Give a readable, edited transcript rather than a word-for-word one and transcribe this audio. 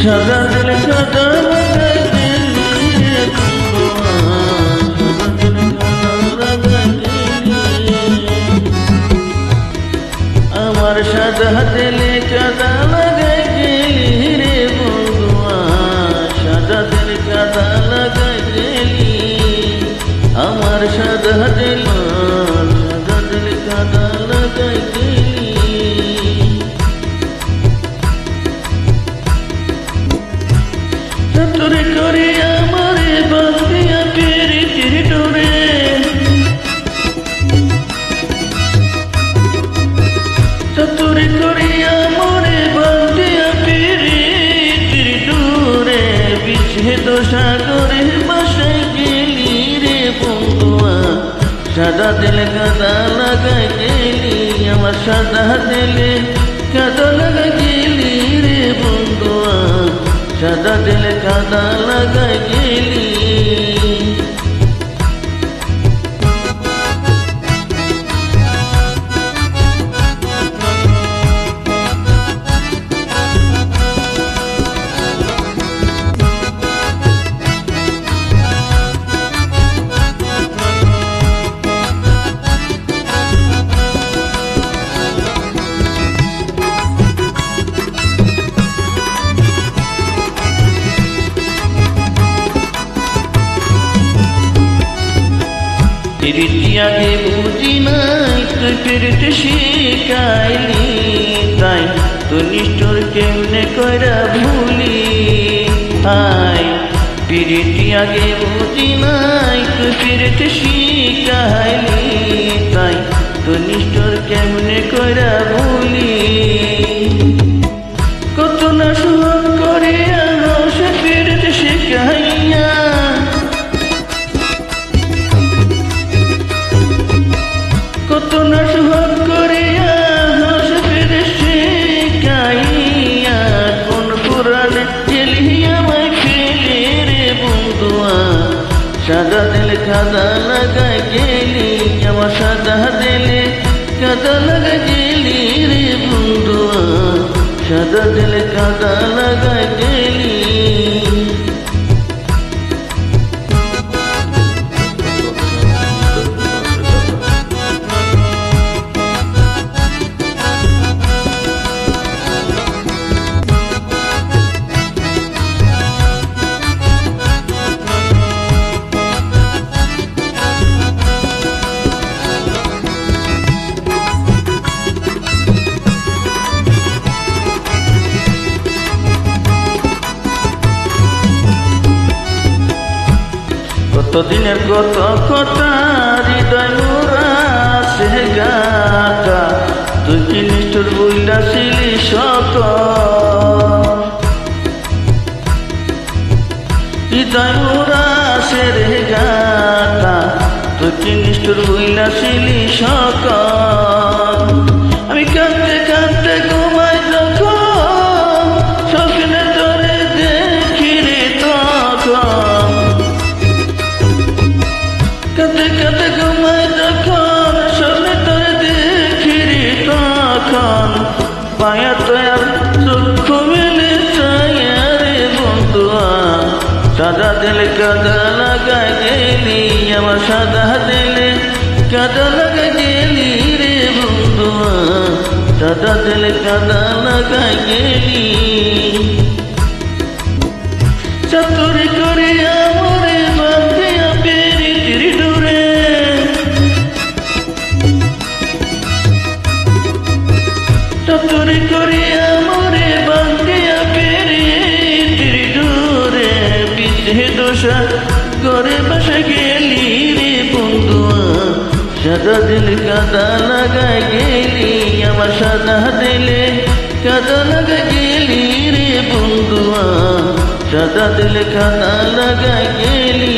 সাদা দিল কাদা লাগাই গেলি রে বন্ধুয়া, সাদা দিল কাদা লাগাই গেলি। আমার সাদা দিল কাদা লাগাই গেলি। চতুরি করে আমারে বাঁধিয়া পিরিতির ডোরে, চতুরি করে আমারে বাঁধিয়া পিরিতির ডোরে, বিচ্ছেদ সাগরে বাসায় গেলি রে বন্ধুয়া, সাদা দিল কাদা লাগাই গেলি। আমার সাদা দিল কাদা লাগাই গেলি রে বন্ধুয়া, সাদা দিল কাদা লাগাই গেলি। পিরিতি আগে বুঝি নাই, তুই পিরিতি শিখাইলি, তাই তুই নিষ্ঠুর কেমনে কইরা ভুলি। হাই পিরিতি আগে বুঝি নাই, তুই পিরিতি শিখাইলি, তাই তুই নিষ্ঠুর কেমনে কইরা ভুলি। কত না সুখ করে সে পিরিতি শিখাইয়া, কত না সুখ করিয়া হাস ফিরে শিখাইয়া, কোন পুরাণে জেলিয়া আমায় খেলি রে বন্ধুয়া, সাদা দিল কাদা লাগাই গেলি। আমার সাদা দিল কাদা লাগাই গেলি রে বন্ধুয়া, সাদা দিল কাদা লাগাই গেলি। কতদিনের কত কথা হৃদয় মোরা সে গাটা, তুই কি নিষ্ঠুর বইলাছিলি শত, হৃদয় মোরা সে রে গাটা, তুই কি নিষ্ঠুর বইলাছিলি শত। আমি কাঁদতে কাঁদতে ঘুমাই যখন, স্বপ্নে তোরে দেখি রে তখন, কাঁদতে কাঁদতে ঘুমাই যখন, স্বপ্নে তোরে দেখি রে তখন, পায়া তোয়ার চক্ষু মেলে চাইয়া রে বন্ধুয়া, সাদা দিল কাদা লাগাই গেলি। আমার সাদা দিল কাদা লাগাই গেলি রে বন্ধুয়া, সাদা দিল কাদা লাগাই গেলি। চতুরি করে আমারে বাঁধিয়া পিরিতির ডোরে, চতুরি করে আমারে বাঁধিয়া পিরিতির ডোরে, বিচ্ছেদ সাগরে বাসায় গেলি রে বন্ধুয়া, সাদা দিল কাদা লাগাই গেলি। আমার সাদা দিল কাদা লাগাই গেলি রে বন্ধুয়া, সাদা দিল কাদা লাগাই গেলি।